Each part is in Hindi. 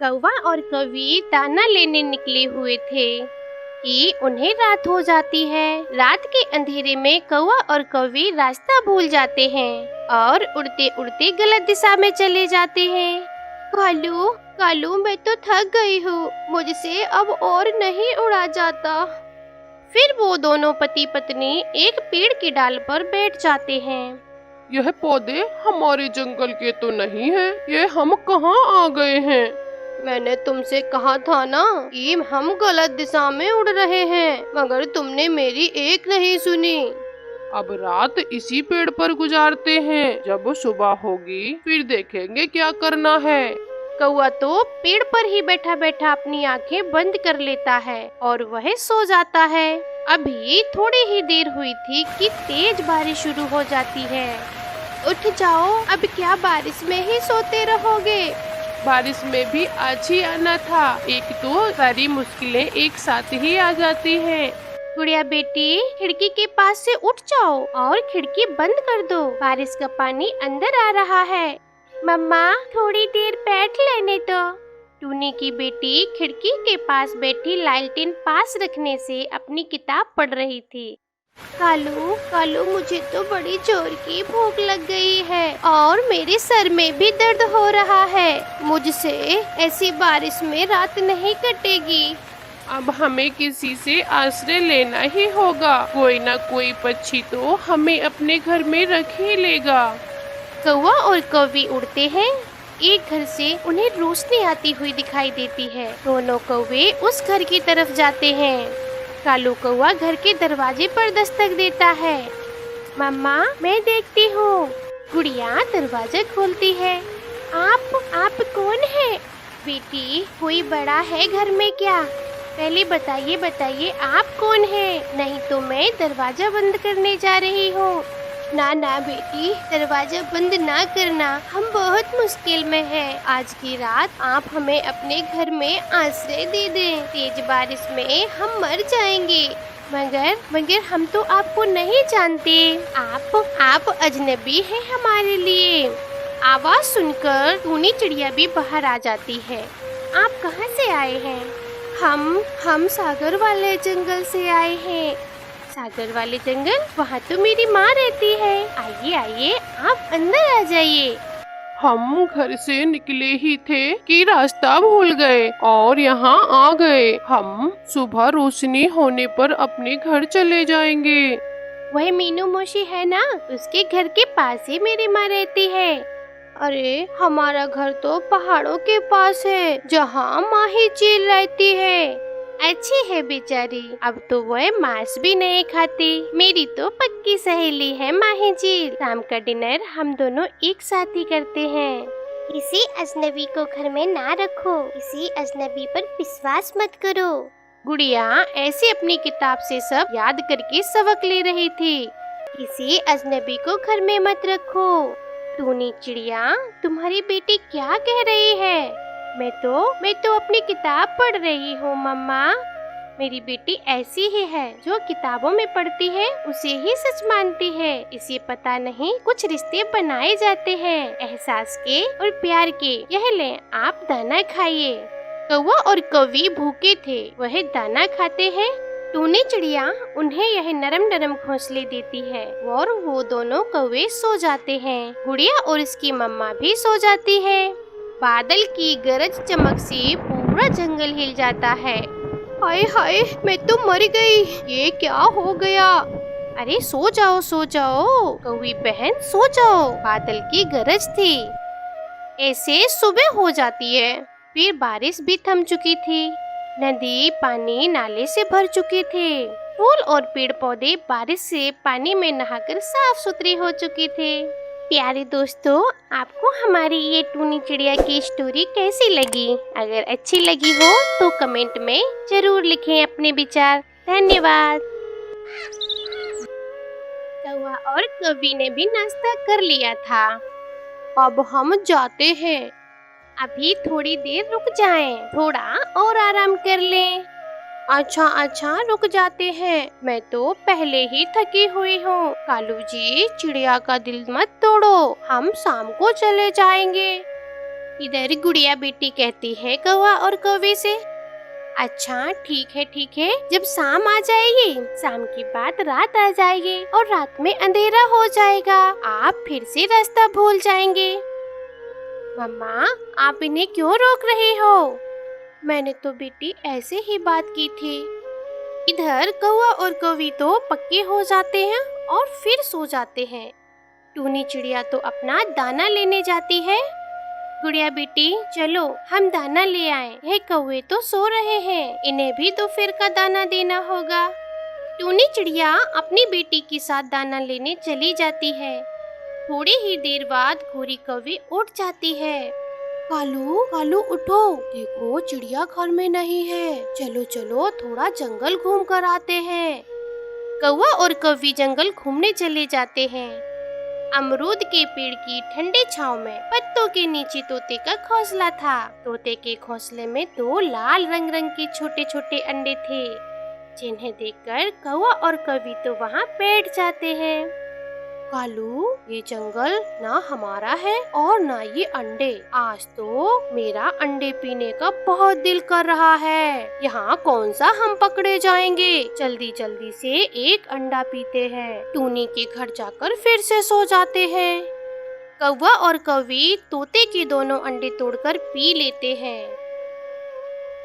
कौवा और कौवी दाना लेने निकले हुए थे कि उन्हें रात हो जाती है। रात के अंधेरे में कौवा और कौवी रास्ता भूल जाते हैं और उड़ते उड़ते गलत दिशा में चले जाते हैं। कालू कालू, मैं तो थक गई हूँ, मुझसे अब और नहीं उड़ा जाता। फिर वो दोनों पति पत्नी एक पेड़ की डाल पर बैठ जाते हैं। यह पौधे हमारे जंगल के तो नहीं हैं, ये हम कहाँ आ गए हैं? मैंने तुमसे कहा था ना कि हम गलत दिशा में उड़ रहे हैं, मगर तुमने मेरी एक नहीं सुनी। अब रात इसी पेड़ पर गुजारते हैं, जब सुबह होगी फिर देखेंगे क्या करना है। कौवा तो पेड़ पर ही बैठा बैठा अपनी आंखें बंद कर लेता है और वह सो जाता है। अभी थोड़ी ही देर हुई थी कि तेज बारिश शुरू हो जाती है। उठ जाओ, अब क्या बारिश में ही सोते रहोगे? बारिश में भी आज ही आना था, एक तो सारी मुश्किलें एक साथ ही आ जाती हैं। गुड़िया बेटी, खिड़की के पास से उठ जाओ और खिड़की बंद कर दो, बारिश का पानी अंदर आ रहा है। मम्मा, थोड़ी देर बैठ लेने दो। टूनी की बेटी खिड़की के पास बैठी लालटेन पास रखने से अपनी किताब पढ़ रही थी। कालू कालू, मुझे तो बड़ी जोर की भूख लग गई है और मेरे सर में भी दर्द हो रहा है। मुझसे ऐसी बारिश में रात नहीं कटेगी। अब हमें किसी से आश्रय लेना ही होगा, कोई ना कोई पक्षी तो हमें अपने घर में रख ही लेगा। कौवा और कौवी उड़ते हैं। एक घर से उन्हें रोशनी आती हुई दिखाई देती है। दोनों कौवे उस घर की तरफ जाते हैं। कालू कौवा घर के दरवाजे पर दस्तक देता है। मम्मा, मैं देखती हूँ। गुड़िया दरवाजा खोलती है। आप कौन है? बेटी, कोई बड़ा है घर में क्या? पहले बताइए आप कौन है, नहीं तो मैं दरवाजा बंद करने जा रही हूँ। ना बेटी, दरवाजा बंद ना करना, हम बहुत मुश्किल में हैं। आज की रात आप हमें अपने घर में आश्रय दे दें, तेज बारिश में हम मर जाएंगे। मगर हम तो आपको नहीं जानते, आप अजनबी हैं हमारे लिए। आवाज सुनकर टूनी चिड़िया भी बाहर आ जाती है। आप कहाँ से आए हैं? हम सागर वाले जंगल से आए हैं। सागर वाले जंगल? वहाँ तो मेरी माँ रहती है। आइए, आप अंदर आ जाइए। हम घर से निकले ही थे कि रास्ता भूल गए और यहाँ आ गए। हम सुबह रोशनी होने पर अपने घर चले जाएंगे। वह मीनू मौसी है ना, उसके घर के पास ही मेरी माँ रहती है। अरे, हमारा घर तो पहाड़ों के पास है, जहाँ माही झील रहती है। अच्छी है बेचारी, अब तो वह मांस भी नहीं खाती। मेरी तो पक्की सहेली है माही झील। शाम का डिनर हम दोनों एक साथ ही करते हैं। किसी अजनबी को घर में ना रखो, किसी अजनबी पर विश्वास मत करो। गुड़िया ऐसे अपनी किताब से सब याद करके सबक ले रही थी। किसी अजनबी को घर में मत रखो। टूनी चिड़िया, तुम्हारी बेटी क्या कह रही है? मैं तो अपनी किताब पढ़ रही हूँ मम्मा। मेरी बेटी ऐसी ही है, जो किताबों में पढ़ती है उसे ही सच मानती है। इसे पता नहीं कुछ रिश्ते बनाए जाते हैं एहसास के और प्यार के। यह लें, आप दाना खाइए। कौवा और कौवी भूखे थे, वह दाना खाते हैं। टूनी चिड़िया उन्हें यह नरम नरम घोंसले देती है और वो दोनों कौवे सो जाते हैं। गुड़िया और इसकी मम्मा भी सो जाती है। बादल की गरज चमक से पूरा जंगल हिल जाता है। हाय, मैं तो मर गई, ये क्या हो गया? अरे सो जाओ कौवी बहन, सो जाओ। बादल की गरज थी। ऐसे सुबह हो जाती है। फिर बारिश भी थम चुकी थी। नदी पानी नाले से भर चुके थे। फूल और पेड़ पौधे बारिश से पानी में नहाकर साफ सुथरे हो चुके थे। प्यारे दोस्तों, आपको हमारी ये टूनी चिड़िया की स्टोरी कैसी लगी? अगर अच्छी लगी हो तो कमेंट में जरूर लिखें अपने विचार। धन्यवाद। कौवा और कौवी ने भी नाश्ता कर लिया था। अब हम जाते हैं। अभी थोड़ी देर रुक जाएं, थोड़ा और आराम कर लें। अच्छा, रुक जाते हैं, मैं तो पहले ही थकी हुई हूँ। कालू जी, चिड़िया का दिल मत तोड़ो, हम शाम को चले जाएंगे। इधर गुड़िया बेटी कहती है कौवा और कौवे से, अच्छा ठीक है, जब शाम आ जाएगी, शाम के बाद रात आ जाएगी और रात में अंधेरा हो जाएगा, आप फिर से रास्ता भूल जाएंगे। मम्मा, आप इन्हें क्यों रोक रहे हो? मैंने तो बेटी ऐसे ही बात की थी। इधर कौवा और कौवी तो पक्के हो जाते हैं और फिर सो जाते हैं। टूनी चिड़िया तो अपना दाना लेने जाती है। गुड़िया बेटी चलो हम दाना ले आए, ये कौवे तो सो रहे हैं, इन्हें भी दोपहर का दाना देना होगा। टूनी चिड़िया अपनी बेटी के साथ दाना लेने चली जाती है। थोड़ी ही देर बाद गोरी कौवी उठ जाती है। कालू कालू उठो, देखो चिड़िया घर में नहीं है, चलो चलो थोड़ा जंगल घूम कर आते हैं। कौवा और कौवी जंगल घूमने चले जाते हैं। अमरूद के पेड़ की ठंडे छांव में पत्तों के नीचे तोते का घोंसला था। तोते के घोंसले में 2 लाल रंग के छोटे छोटे अंडे थे, जिन्हें देखकर कौवा और कौवी तो वहाँ बैठ जाते हैं। कालू, ये जंगल ना हमारा है और ना ये अंडे, आज तो मेरा अंडे पीने का बहुत दिल कर रहा है। यहाँ कौन सा हम पकड़े जाएंगे, जल्दी जल्दी से एक अंडा पीते हैं, टूनी के घर जाकर फिर से सो जाते हैं। कौवा और कौवी तोते के दोनों अंडे तोड़कर पी लेते हैं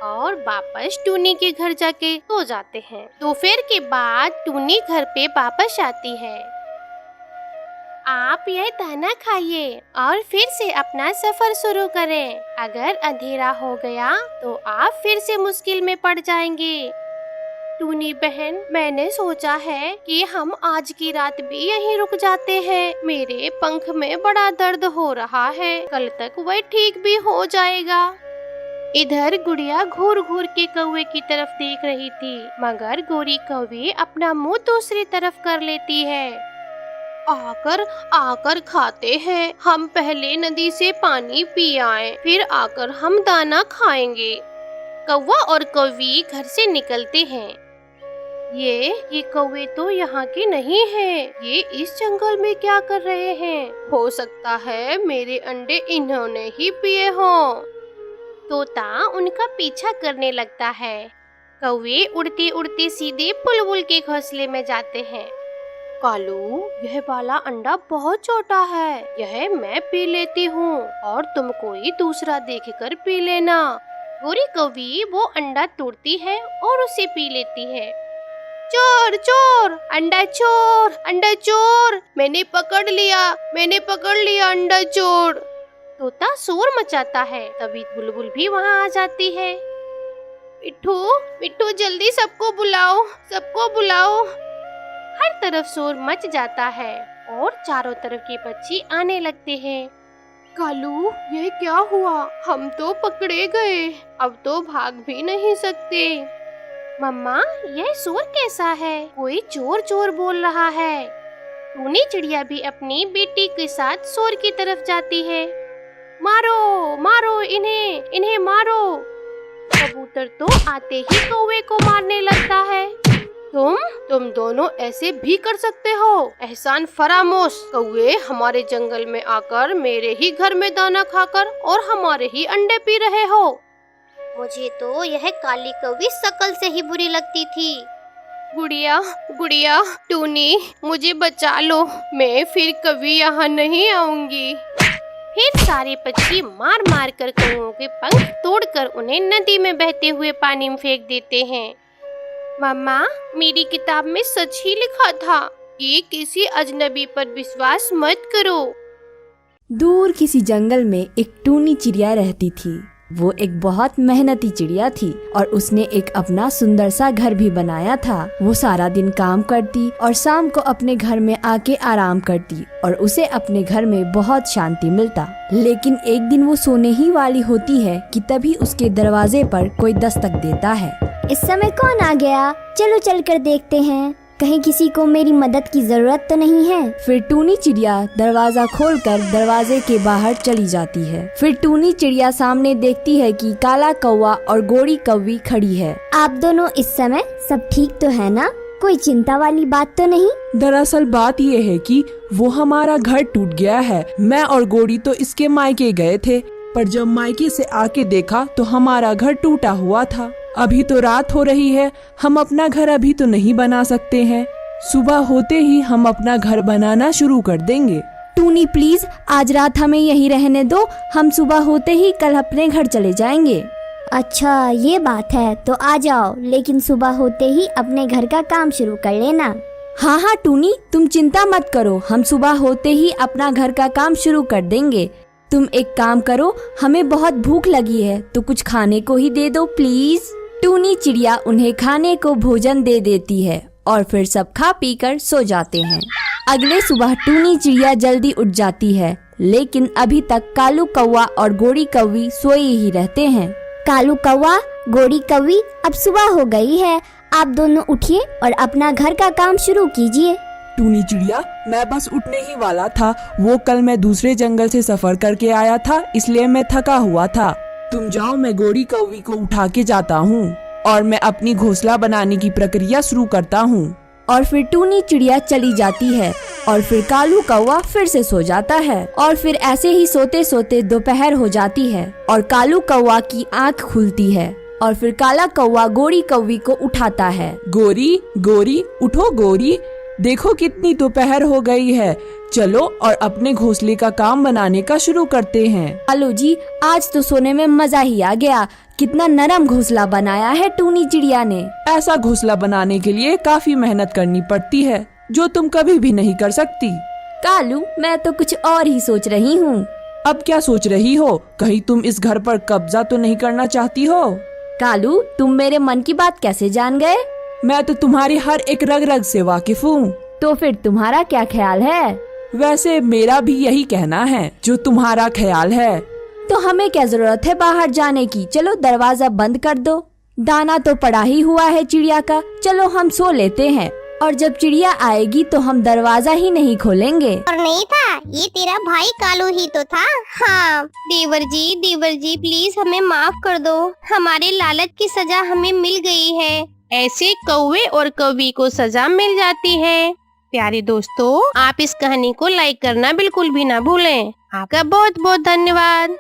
और वापस टूनी के घर जाके सो जाते हैं। दोपहर के बाद टूनी घर पे वापस आती है। आप यह दाना खाइए और फिर से अपना सफर शुरू करें। अगर अंधेरा हो गया तो आप फिर से मुश्किल में पड़ जाएंगे। टूनी बहन, मैंने सोचा है कि हम आज की रात भी यहीं रुक जाते हैं। मेरे पंख में बड़ा दर्द हो रहा है, कल तक वह ठीक भी हो जाएगा। इधर गुड़िया घूर घूर के कौवे की तरफ देख रही थी, मगर गोरी कौवी अपना मुंह दूसरी तरफ कर लेती है। आकर खाते हैं, हम पहले नदी से पानी पी आए, फिर आकर हम दाना खाएंगे। कौवा और कौवी घर से निकलते हैं। ये कौवे तो यहाँ के नहीं हैं, ये इस जंगल में क्या कर रहे हैं? हो सकता है मेरे अंडे इन्होंने ही पिए हों। तोता उनका पीछा करने लगता है। कौवे उड़ते उड़ते सीधे बुलबुल के घोंसले में जाते हैं। कालू, यह वाला अंडा बहुत छोटा है, यह मैं पी लेती हूँ और तुम कोई दूसरा देखकर पी लेना। गोरी कौवी वो अंडा तोड़ती है और उसे पी लेती है। चोर चोर, अंडा चोर, अंडा चोर, मैंने पकड़ लिया अंडा चोर। तोता शोर मचाता है, तभी बुलबुल भी वहाँ आ जाती है। मिट्ठू मिट्ठू, जल्दी सबको बुलाओ। हर तरफ शोर मच जाता है और चारों तरफ के पक्षी आने लगते हैं। कालू, यह क्या हुआ? हम तो पकड़े गए, अब तो भाग भी नहीं सकते। मम्मा, यह शोर कैसा है? कोई चोर चोर बोल रहा है। टूनी चिड़िया भी अपनी बेटी के साथ शोर की तरफ जाती है। मारो इन्हें मारो। कबूतर तो आते ही कौवे को मारने लगता है। तुम दोनों ऐसे भी कर सकते हो? एहसान फरामोश, कौवे हमारे जंगल में आकर मेरे ही घर में दाना खाकर और हमारे ही अंडे पी रहे हो। मुझे तो यह काली कौवी शकल से ही बुरी लगती थी। गुड़िया, टूनी, मुझे बचा लो, मैं फिर कभी यहाँ नहीं आऊंगी। फिर सारे पक्षी मार मार कर कौवों के पंख तोड़कर उन्हें नदी में बहते हुए पानी में फेंक देते हैं। मम्मा, मेरी किताब में सच ही लिखा था कि किसी अजनबी पर विश्वास मत करो। दूर किसी जंगल में एक टूनी चिड़िया रहती थी। वो एक बहुत मेहनती चिड़िया थी और उसने एक अपना सुंदर सा घर भी बनाया था। वो सारा दिन काम करती और शाम को अपने घर में आके आराम करती और उसे अपने घर में बहुत शांति मिलता। लेकिन एक दिन वो सोने ही वाली होती है कि तभी उसके दरवाजे पर कोई दस्तक देता है। इस समय कौन आ गया? चलो चलकर देखते हैं, कहीं किसी को मेरी मदद की जरूरत तो नहीं है। फिर टूनी चिड़िया दरवाजा खोलकर दरवाजे के बाहर चली जाती है। फिर टूनी चिड़िया सामने देखती है कि काला कौवा और गोरी कौवी खड़ी है। आप दोनों इस समय सब ठीक तो है ना? कोई चिंता वाली बात तो नहीं? दरअसल बात ये है कि वो हमारा घर टूट गया है। मैं और गोरी तो इसके मायके गए थे, पर जब मायके से आके देखा तो हमारा घर टूटा हुआ था। अभी तो रात हो रही है, हम अपना घर अभी तो नहीं बना सकते हैं। सुबह होते ही हम अपना घर बनाना शुरू कर देंगे। टूनी प्लीज आज रात हमें यहीं रहने दो, हम सुबह होते ही कल अपने घर चले जाएंगे। अच्छा ये बात है, तो आ जाओ, लेकिन सुबह होते ही अपने घर का काम शुरू कर लेना। हाँ हाँ टूनी, तुम चिंता मत करो, हम सुबह होते ही अपना घर का काम शुरू कर देंगे। तुम एक काम करो, हमें बहुत भूख लगी है तो कुछ खाने को ही दे दो प्लीज। टूनी चिड़िया उन्हें खाने को भोजन दे देती है और फिर सब खा पी कर सो जाते हैं। अगले सुबह टूनी चिड़िया जल्दी उठ जाती है, लेकिन अभी तक कालू कौवा और गोरी कौवी सोए ही रहते हैं। कालू कौवा, गोरी कौवी, अब सुबह हो गई है, आप दोनों उठिए और अपना घर का काम शुरू कीजिए। टूनी चिड़िया, मैं बस उठने ही वाला था। वो कल मैं दूसरे जंगल से सफर करके आया था, इसलिए मैं थका हुआ था। तुम जाओ, मैं गोरी कौवी को उठा के जाता हूँ और मैं अपनी घोंसला बनाने की प्रक्रिया शुरू करता हूँ। और फिर टूनी चिड़िया चली जाती है और फिर कालू कौवा फिर से सो जाता है और फिर ऐसे ही सोते सोते दोपहर हो जाती है और कालू कौवा की आंख खुलती है और फिर काला कौवा गोरी कौवी को उठाता है। गोरी गोरी उठो गोरी, देखो कितनी दोपहर हो गई है, चलो और अपने घोंसले का काम बनाने का शुरू करते हैं। कालू जी, आज तो सोने में मजा ही आ गया, कितना नरम घोंसला बनाया है टूनी चिड़िया ने। ऐसा घोंसला बनाने के लिए काफी मेहनत करनी पड़ती है, जो तुम कभी भी नहीं कर सकती। कालू, मैं तो कुछ और ही सोच रही हूँ। अब क्या सोच रही हो? कहीं तुम इस घर पर कब्जा तो नहीं करना चाहती हो? कालू, तुम मेरे मन की बात कैसे जान गए? मैं तो तुम्हारी हर एक रग रग से वाकिफ हूँ। तो फिर तुम्हारा क्या ख्याल है? वैसे मेरा भी यही कहना है जो तुम्हारा ख्याल है। तो हमें क्या जरूरत है बाहर जाने की, चलो दरवाजा बंद कर दो। दाना तो पड़ा ही हुआ है चिड़िया का, चलो हम सो लेते हैं और जब चिड़िया आएगी तो हम दरवाजा ही नहीं खोलेंगे। और नहीं था, ये तेरा भाई कालू ही तो था। हाँ देवर जी प्लीज हमें माफ कर दो, हमारे लालच की सजा हमें मिल गई है। ऐसे कौवे और कौवी को सजा मिल जाती है। प्यारे दोस्तों, आप इस कहानी को लाइक करना बिल्कुल भी ना भूलें। आपका बहुत बहुत धन्यवाद।